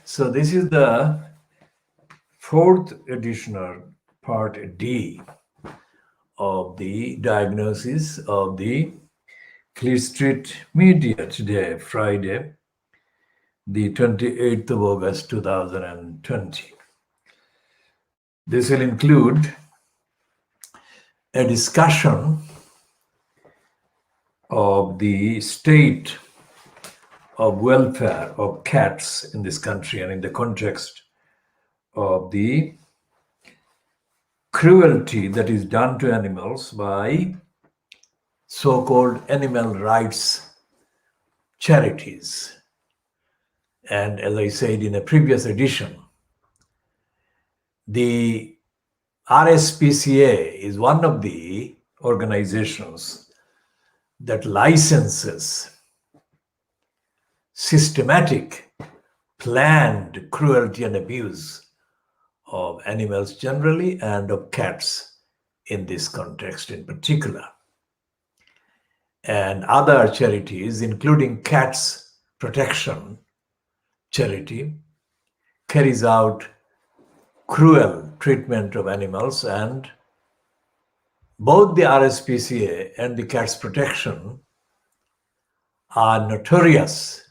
So this is the fourth edition, or part D, of the diagnosis of the Fleet Street media today, Friday, the 28th of August 2020. This will include a discussion of the state of welfare of cats in this country, and in the context of the cruelty that is done to animals by so-called animal rights charities. And as I said in a previous edition, the RSPCA is one of the organizations that licenses systematic, planned cruelty and abuse of animals generally and of cats in this context in particular. And other charities, including Cats Protection Charity, carries out cruel treatment of animals, and both the RSPCA and the Cats Protection are notorious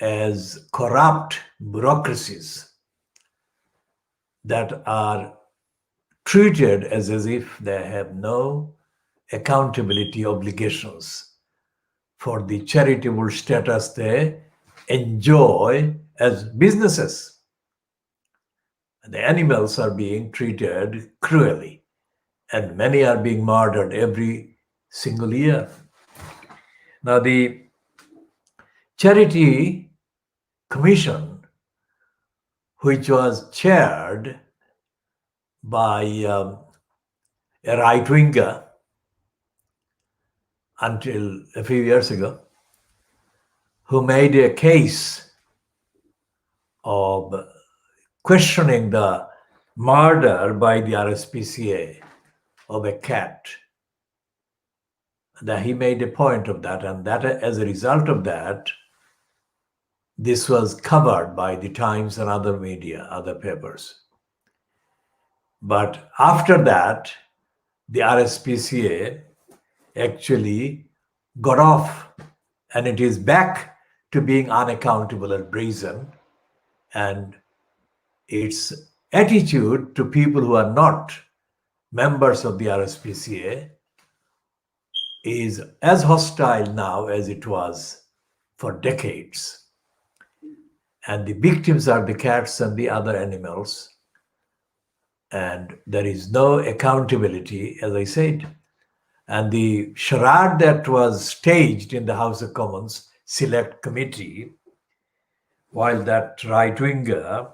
as corrupt bureaucracies that are treated as if they have no accountability obligations for the charitable status they enjoy as businesses. The animals are being treated cruelly, and many are being murdered every single year. Now, the Charity Commission, which was chaired by a right-winger until a few years ago, who made a case of questioning the murder by the RSPCA of a cat. That he made a point of that, and that as a result of that, this was covered by the Times and other media, other papers. But after that, the RSPCA actually got off, and it is back to being unaccountable and brazen. And its attitude to people who are not members of the RSPCA is as hostile now as it was for decades. And the victims are the cats and the other animals. And there is no accountability, as I said. And the charade that was staged in the House of Commons Select Committee, while that right-winger,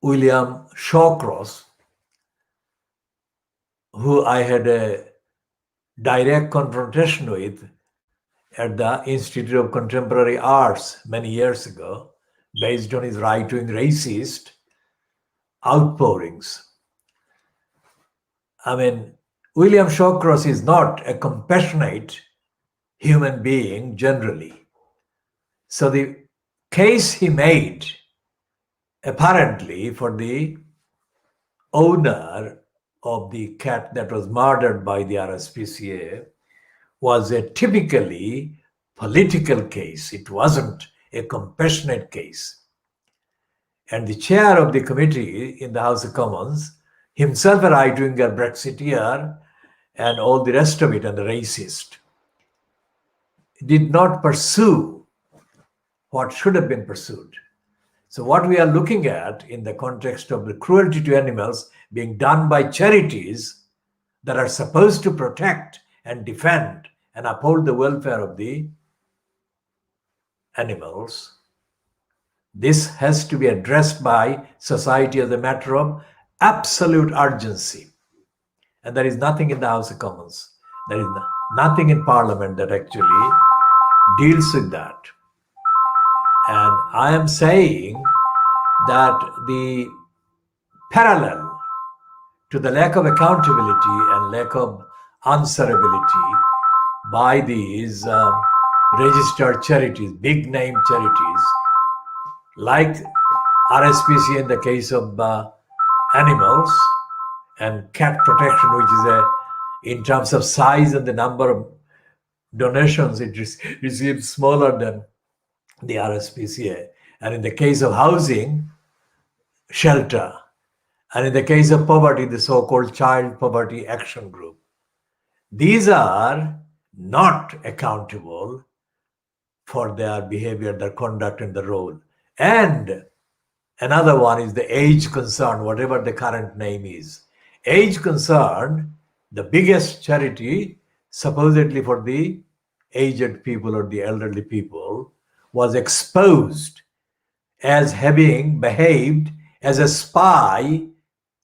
William Shawcross, who I had a direct confrontation with at the Institute of Contemporary Arts many years ago, based on his right-wing racist outpourings. I mean, William Shawcross is not a compassionate human being generally. So the case he made, apparently, for the owner of the cat that was murdered by the RSPCA was a typically political case. It wasn't a compassionate case. And the chair of the committee in the House of Commons, himself a right-winger Brexiteer and all the rest of it, and a racist, did not pursue what should have been pursued. So what we are looking at in the context of the cruelty to animals being done by charities that are supposed to protect and defend and uphold the welfare of the animals, this has to be addressed by society as a matter of absolute urgency. And there is nothing in the House of Commons, there is nothing in Parliament that actually deals with that. And I am saying that the parallel to the lack of accountability and lack of answerability by these registered charities, big name charities like RSPCA in the case of animals, and cat protection, which is in terms of size and the number of donations, it receives smaller than the RSPCA. And in the case of housing, shelter. And in the case of poverty, the so-called Child Poverty Action Group. These are not accountable for their behavior, their conduct, and the role. And another one is the Age Concern, whatever the current name is. Age Concern, the biggest charity supposedly for the aged people or the elderly people, was exposed as having behaved as a spy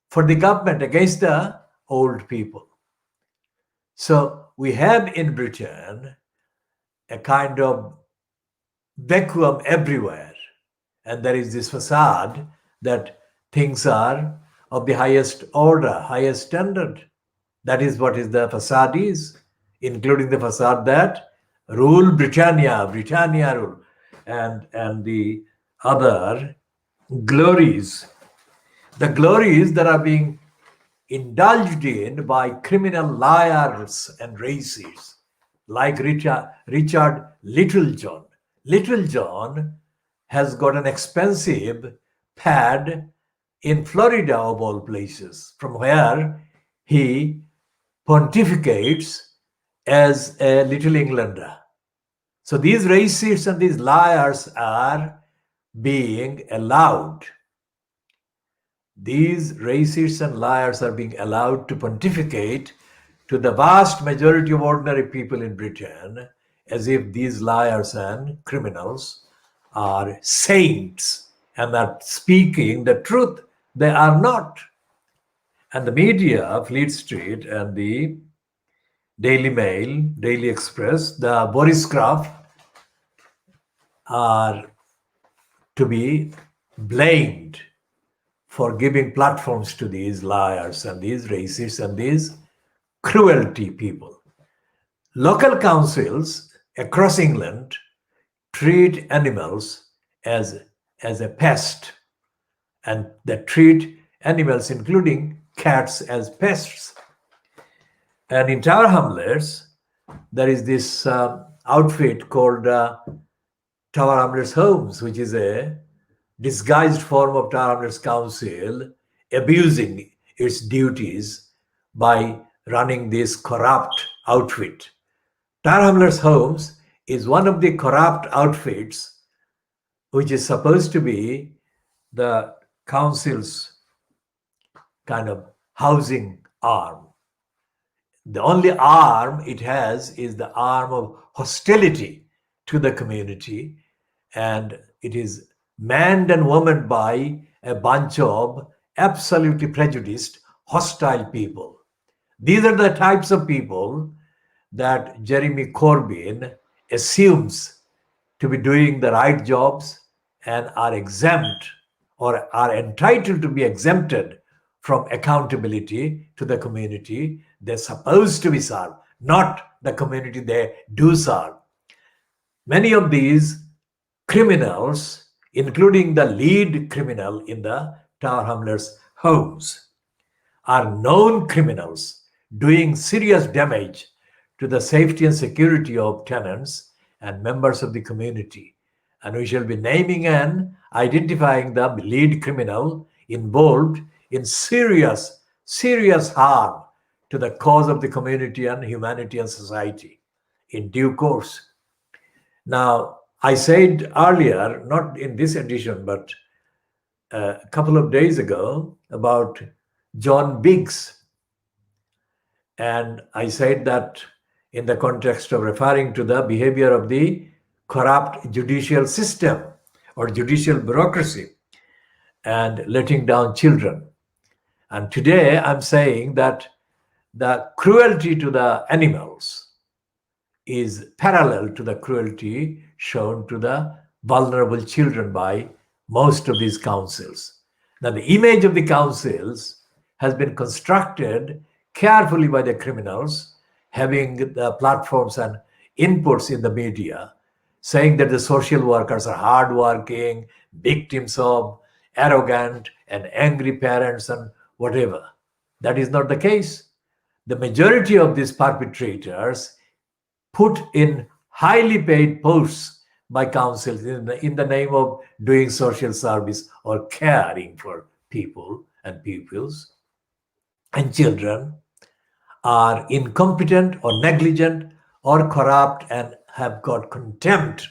for the government against the old people. So we have in Britain a kind of vacuum everywhere. And there is this facade that things are of the highest order, highest standard. That is what is the facade is, including the facade that rule Britannia, Britannia rule, and the other glories, the glories that are being indulged in by criminal liars and racists like Richard Littlejohn. Littlejohn has got an expensive pad in Florida, of all places, from where he pontificates as a Little Englander. So these racists and these liars are being allowed. These racists and liars are being allowed to pontificate to the vast majority of ordinary people in Britain as if these liars and criminals are saints and are speaking the truth. They are not. And the media, Fleet Street and the Daily Mail, Daily Express, the Boris Kraft are to be blamed for giving platforms to these liars and these racists and these cruelty people. Local councils across England treat animals as a pest, and they treat animals, including cats, as pests. And in Tower Hamlets, there is this outfit called Tower Hamlets Homes, which is a disguised form of Tower Hamlets Council abusing its duties by running this corrupt outfit. Tower Hamlets Homes is one of the corrupt outfits which is supposed to be the council's kind of housing arm. The only arm it has is the arm of hostility to the community, and it is manned and womaned by a bunch of absolutely prejudiced, hostile people. These are the types of people that Jeremy Corbyn assumes to be doing the right jobs and are exempt or are entitled to be exempted from accountability to the community they're supposed to be served, not the community they do serve. Many of these criminals, including the lead criminal in the Tower Hamlets Homes, are known criminals doing serious damage to the safety and security of tenants and members of the community. And we shall be naming and identifying the lead criminal involved in serious harm to the cause of the community and humanity and society in due course. Now, I said earlier, not in this edition, but a couple of days ago, about John Biggs. And I said that in the context of referring to the behavior of the corrupt judicial system or judicial bureaucracy and letting down children. And today I'm saying that the cruelty to the animals is parallel to the cruelty shown to the vulnerable children by most of these councils. Now, the image of the councils has been constructed carefully by the criminals, having the platforms and inputs in the media, saying that the social workers are hardworking, victims of arrogant and angry parents, and whatever. That is not the case. The majority of these perpetrators put in highly paid posts by councils in the name of doing social service or caring for people and pupils and children, are incompetent or negligent or corrupt and have got contempt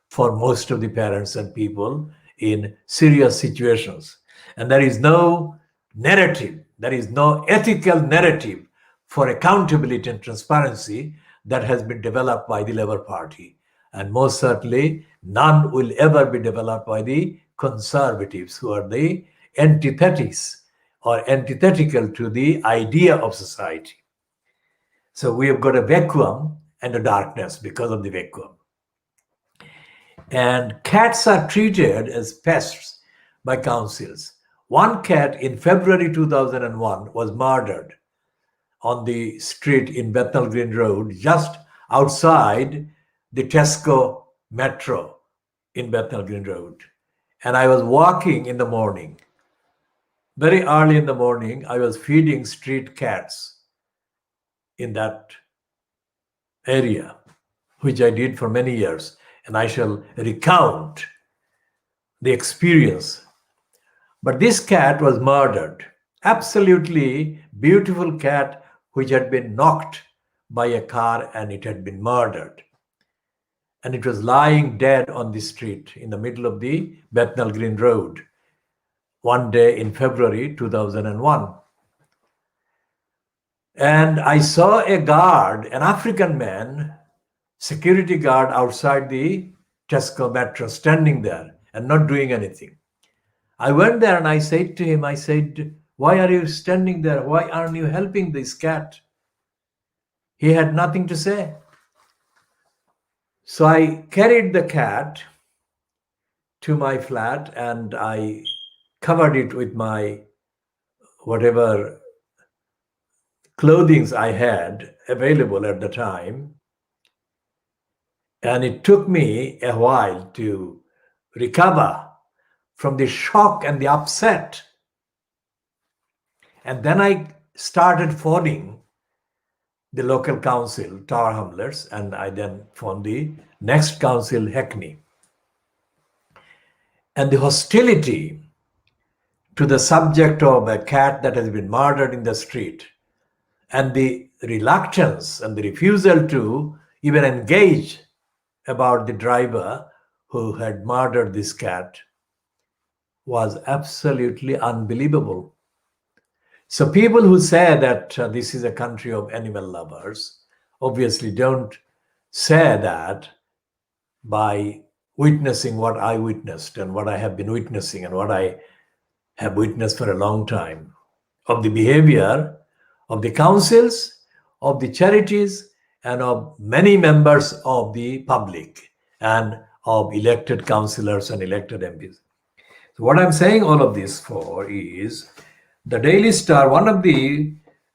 for most of the parents and people in serious situations. And there is no narrative, there is no ethical narrative for accountability and transparency that has been developed by the Labour Party. And most certainly, none will ever be developed by the Conservatives, who are the antithetics or antithetical to the idea of society. So we have got a vacuum and a darkness because of the vacuum. And cats are treated as pests by councils. One cat in February 2001 was murdered on the street in Bethnal Green Road, just outside the Tesco Metro in Bethnal Green Road. And I was walking in the morning. Very early in the morning, I was feeding street cats in that area, which I did for many years. And I shall recount the experience. But this cat was murdered. Absolutely beautiful cat which had been knocked by a car and it had been murdered. And it was lying dead on the street in the middle of the Bethnal Green Road one day in February 2001. And I saw a guard, an African man, security guard outside the Tesco Metro, standing there and not doing anything. I went there and I said to him, I said, why are you standing there? Why aren't you helping this cat? He had nothing to say. So I carried the cat to my flat and I covered it with my whatever clothing I had available at the time. And it took me a while to recover from the shock and the upset. And then I started phoning the local council, Tower Hamlets, and I then phoned the next council, Hackney. And the hostility to the subject of a cat that has been murdered in the street, and the reluctance and the refusal to even engage about the driver who had murdered this cat, was absolutely unbelievable. So people who say that this is a country of animal lovers obviously don't say that by witnessing what I witnessed and what I have been witnessing and what I have witnessed for a long time of the behavior of the councils, of the charities, and of many members of the public and of elected councillors and elected MPs. So what I'm saying all of this for is the Daily Star, one of the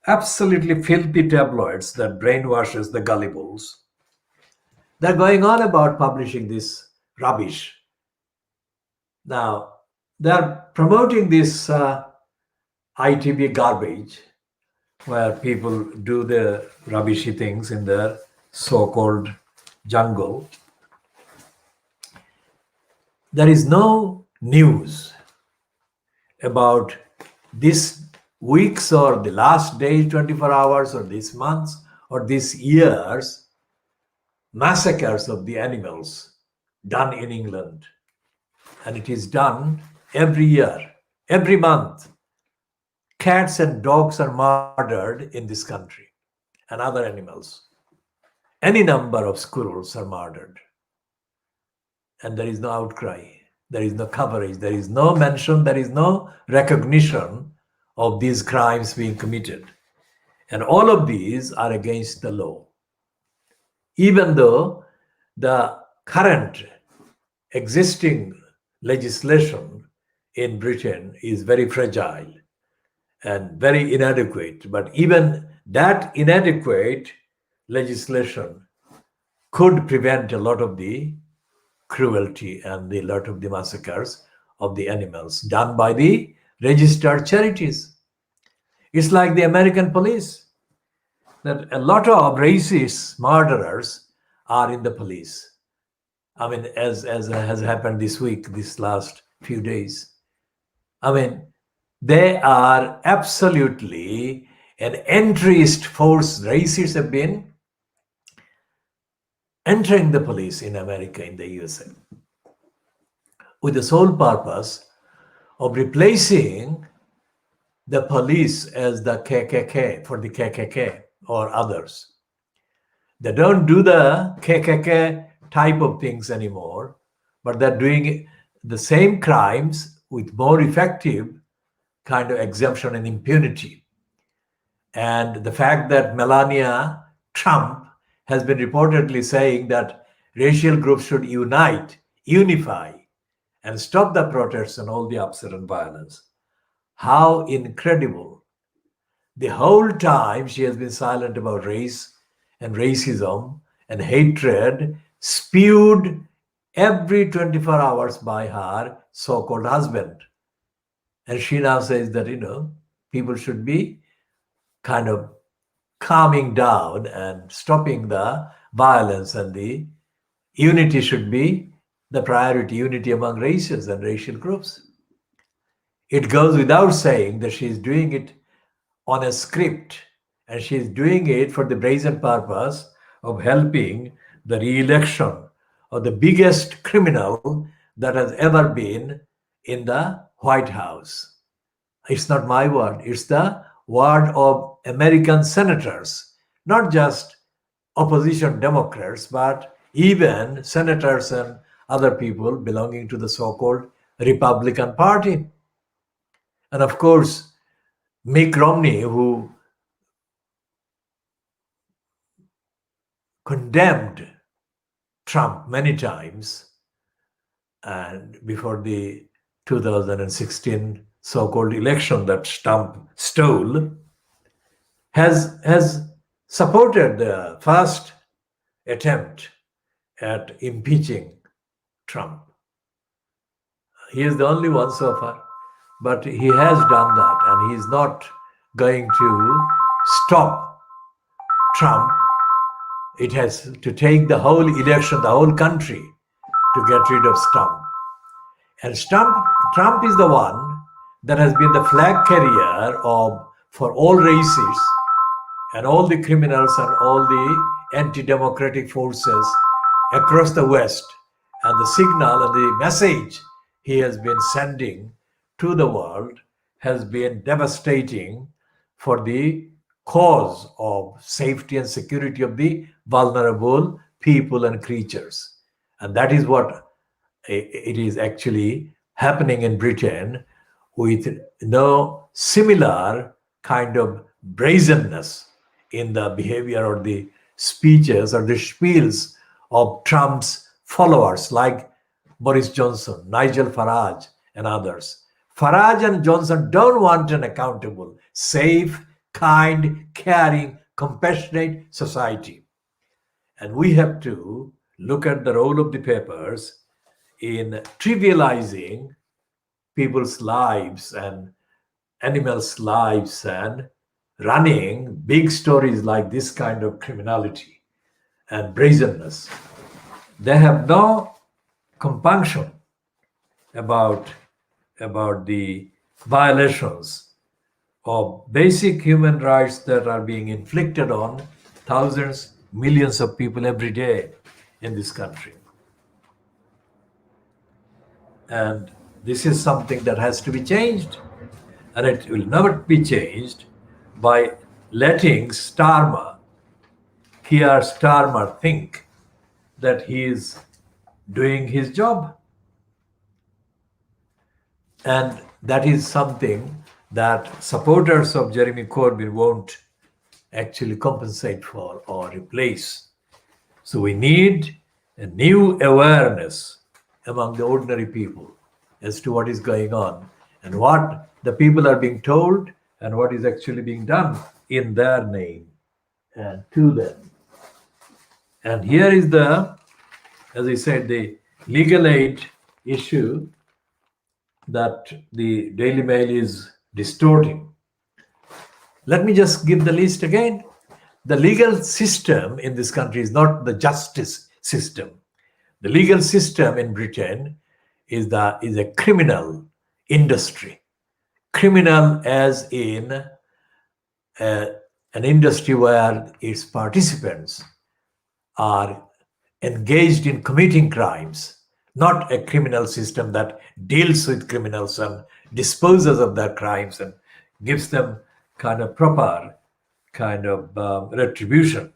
absolutely filthy tabloids that brainwashes the gullibles. They're going on about publishing this rubbish. Now, they're promoting this ITV garbage where people do the rubbishy things in their so-called jungle. There is no news about this week's or the last day, 24 hours, or this month's or this year's massacres of the animals done in England. And it is done every year, every month. Cats and dogs are murdered in this country and other animals. Any number of squirrels are murdered. And there is no outcry. There is no coverage. There is no mention. There is no recognition of these crimes being committed. And all of these are against the law. Even though the current existing legislation in Britain is very fragile and very inadequate. But even that inadequate legislation could prevent a lot of the cruelty and a lot of the massacres of the animals done by the registered charities. It's like the American police, that a lot of racist murderers are in the police. I mean, as has happened this week, this last few days. I mean, they are absolutely an entryist force. Racists have been entering the police in America, in the USA, with the sole purpose of replacing the police as the KKK, for the KKK or others. They don't do the KKK type of things anymore, but they're doing the same crimes with more effective kind of exemption and impunity. And the fact that Melania Trump has been reportedly saying that racial groups should unify, and stop the protests and all the upset and violence. How incredible. The whole time she has been silent about race and racism and hatred spewed every 24 hours by her so-called husband. And she now says that, people should be kind of calming down and stopping the violence, and the unity should be the priority, unity among races and racial groups. It goes without saying that she's doing it on a script, and she's doing it for the brazen purpose of helping the re-election of the biggest criminal that has ever been in the White House. It's not my word, it's the word of American senators, not just opposition Democrats, but even senators and other people belonging to the so-called Republican Party. And of course, Mitt Romney, who condemned Trump many times, and before the 2016 so-called election that Trump stole, has supported the first attempt at impeaching Trump. He is the only one so far, but he has done that, and he is not going to stop Trump. It has to take the whole election, the whole country, to get rid of Trump. And Trump is the one that has been the flag carrier for all races and all the criminals and all the anti-democratic forces across the West. And the signal and the message he has been sending to the world has been devastating for the cause of safety and security of the vulnerable people and creatures. And that is what it is actually happening in Britain, with no similar kind of brazenness in the behavior or the speeches or the spiels of Trump's followers like Boris Johnson, Nigel Farage, and others. Farage and Johnson don't want an accountable, safe, kind, caring, compassionate society. And we have to look at the role of the papers in trivializing people's lives and animals' lives and running big stories like this kind of criminality and brazenness. They have no compunction about the violations of basic human rights that are being inflicted on thousands, millions of people every day in this country. And this is something that has to be changed. And it will never be changed by letting Keir Starmer, think that he is doing his job. And that is something that supporters of Jeremy Corbyn won't actually compensate for or replace. So we need a new awareness among the ordinary people as to what is going on and what the people are being told and what is actually being done in their name and to them. And here is the, as I said, the legal aid issue that the Daily Mail is distorting. Let me just give the list again. The legal system in this country is not the justice system. The legal system in Britain is a criminal industry. Criminal as in an industry where its participants are engaged in committing crimes, not a criminal system that deals with criminals and disposes of their crimes and gives them kind of proper kind of retribution.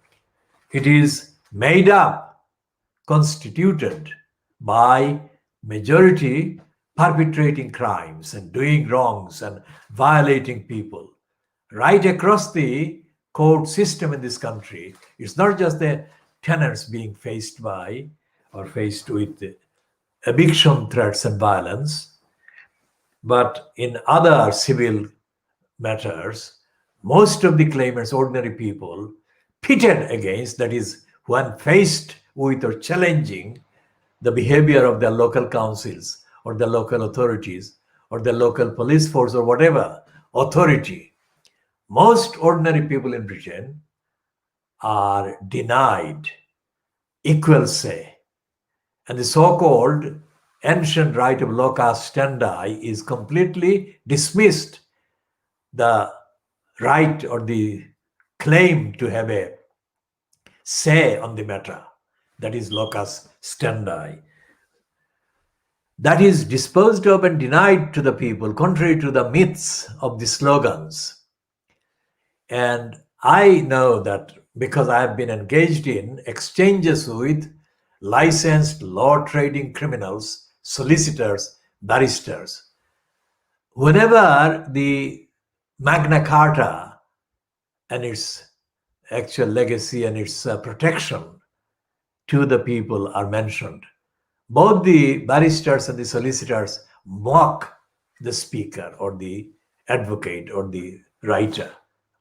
It is made up, constituted by majority perpetrating crimes and doing wrongs and violating people. Right across the court system in this country, it's not just the tenants being faced by or faced with eviction threats and violence, but in other civil matters, most of the claimants, ordinary people, pitted against, that is, when faced with or challenging the behavior of their local councils or the local authorities or the local police force or whatever authority, most ordinary people in Britain are denied equal say. And the so-called ancient right of locus standi is completely dismissed. The right or the claim to have a say on the matter, that is locus standi, that is disposed of and denied to the people, contrary to the myths of the slogans. And I know that because I have been engaged in exchanges with licensed law trading criminals, solicitors, barristers, whenever the Magna Carta and its actual legacy and its protection to the people are mentioned, both the barristers and the solicitors mock the speaker or the advocate or the writer.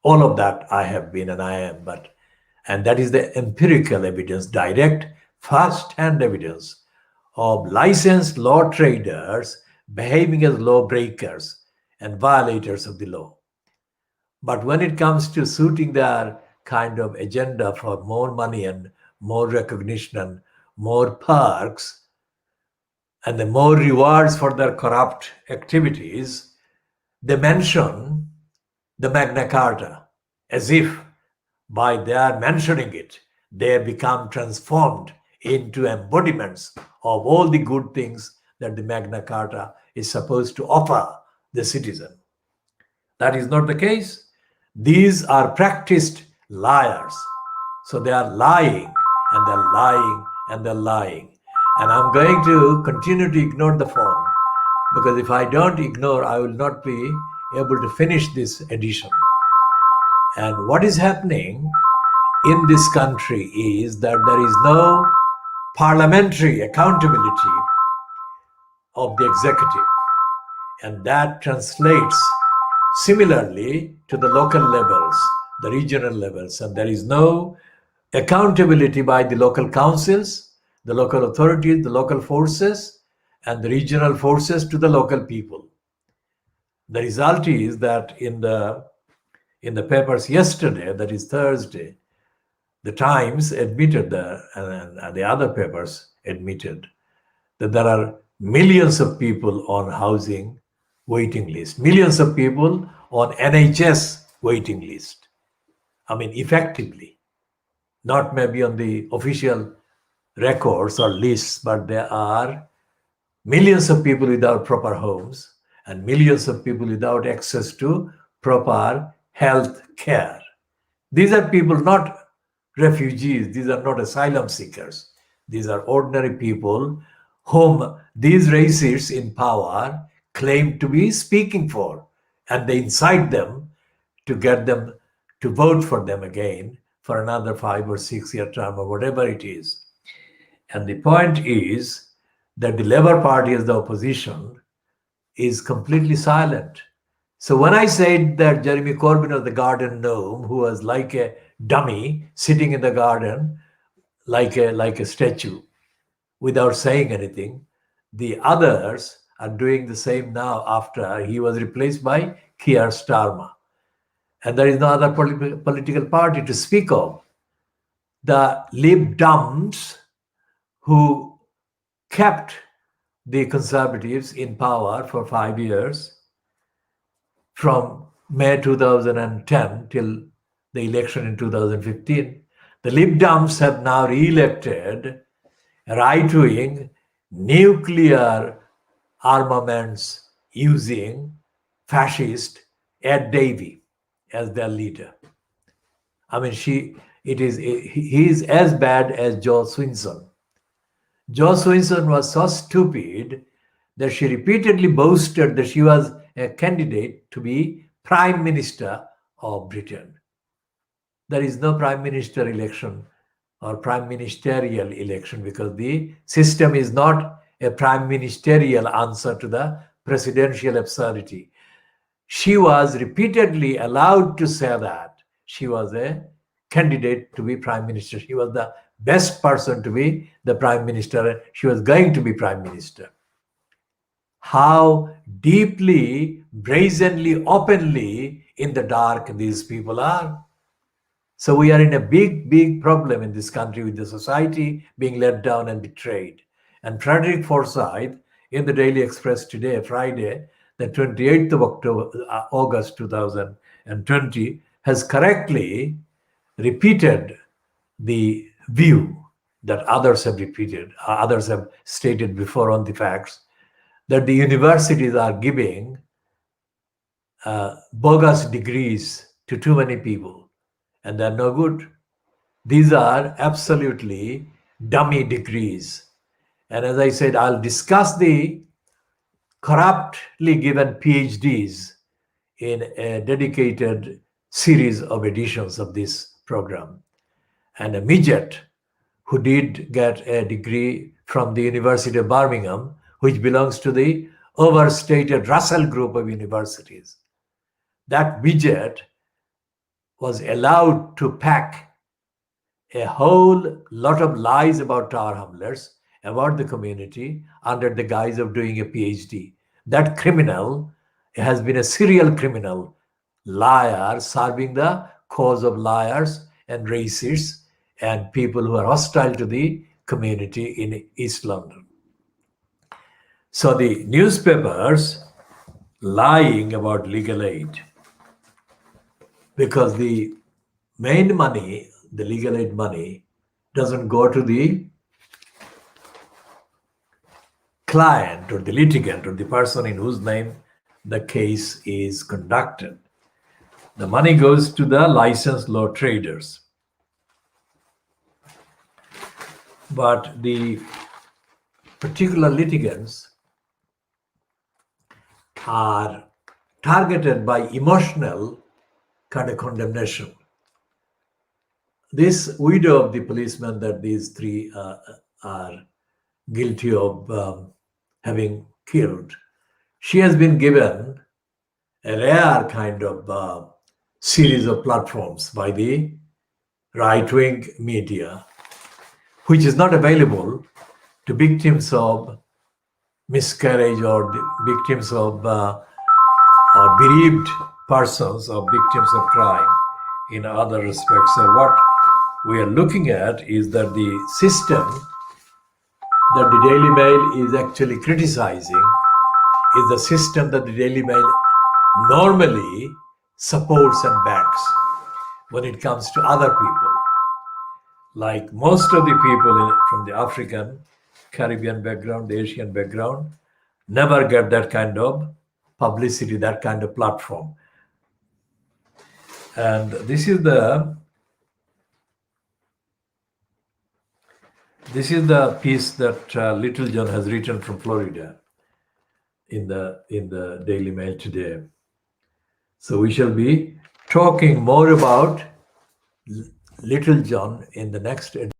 All of that I have been and I am, and that is the empirical evidence, direct, first-hand evidence of licensed law traders behaving as lawbreakers and violators of the law. But when it comes to suiting their kind of agenda for more money and more recognition and more perks and the more rewards for their corrupt activities, they mention the Magna Carta as if by their mentioning it, they become transformed into embodiments of all the good things that the Magna Carta is supposed to offer the citizen. That is not the case. These are practiced liars. So they are lying and they're lying and they're lying. And I'm going to continue to ignore the phone because if I don't ignore, I will not be able to finish this edition. And what is happening in this country is that there is no parliamentary accountability of the executive. And that translates similarly to the local levels, the regional levels, and there is no accountability by the local councils, the local authorities, the local forces, and the regional forces to the local people. The result is that in the papers yesterday, that is Thursday, the Times admitted and the other papers admitted that there are millions of people on housing waiting list, millions of people on NHS waiting list. I mean, effectively, not maybe on the official records or lists, but there are millions of people without proper homes and millions of people without access to proper health care. These are people, not refugees. These are not asylum seekers. These are ordinary people whom these racists in power claim to be speaking for, and they incite them to get them to vote for them again for another 5 or 6 year term or whatever it is. And the point is that the Labour Party as the opposition is completely silent. So when I said that Jeremy Corbyn was the garden gnome who was like a dummy sitting in the garden like a statue without saying anything, the others are doing the same now after he was replaced by Keir Starmer. And there is no other political party to speak of. The Lib Dems who kept the Conservatives in power for 5 years from May 2010 till the election in 2015, the Lib Dems have now re-elected right-wing nuclear armaments using fascist Ed Davey as their leader. I mean, he is as bad as Joe Swinson. Joe Swinson was so stupid that she repeatedly boasted that she was a candidate to be Prime Minister of Britain. There is no Prime Minister election or Prime Ministerial election because the system is not a Prime Ministerial answer to the presidential absurdity. She was repeatedly allowed to say that she was a candidate to be Prime Minister. She was the best person to be the Prime Minister. She was going to be Prime Minister. How deeply, brazenly, openly in the dark these people are. So we are in a big problem in this country with the society being let down and betrayed. And Frederick Forsyth in the Daily Express today, Friday, the 28th of August 2020, has correctly repeated the view that others have repeated, others have stated before on the facts, that the universities are giving bogus degrees to too many people, and they're no good. These are absolutely dummy degrees. And as I said, I'll discuss the corruptly given PhDs in a dedicated series of editions of this program. And a midget who did get a degree from the University of Birmingham, which belongs to the overstated Russell Group of universities. That midget was allowed to pack a whole lot of lies about Tower Hamlets, about the community, under the guise of doing a PhD. That criminal has been a serial criminal, liar, serving the cause of liars and racists and people who are hostile to the community in East London. So the newspapers lying about legal aid, because the main money, the legal aid money, doesn't go to the client or the litigant or the person in whose name the case is conducted. The money goes to the licensed law traders. But the particular litigants are targeted by emotional kind of condemnation. This widow of the policeman that these three are guilty of having killed, she has been given a rare kind of series of platforms by the right-wing media, which is not available to victims of miscarriage or the victims of or bereaved persons or victims of crime in other respects. So what we are looking at is that the system that the Daily Mail is actually criticizing is the system that the Daily Mail normally supports and backs when it comes to other people. Like most of the people from the African, Caribbean background, the Asian background, never get that kind of publicity, that kind of platform. And this is the piece that Little John has written from Florida in the Daily Mail today. So we shall be talking more about Little John in the next edition.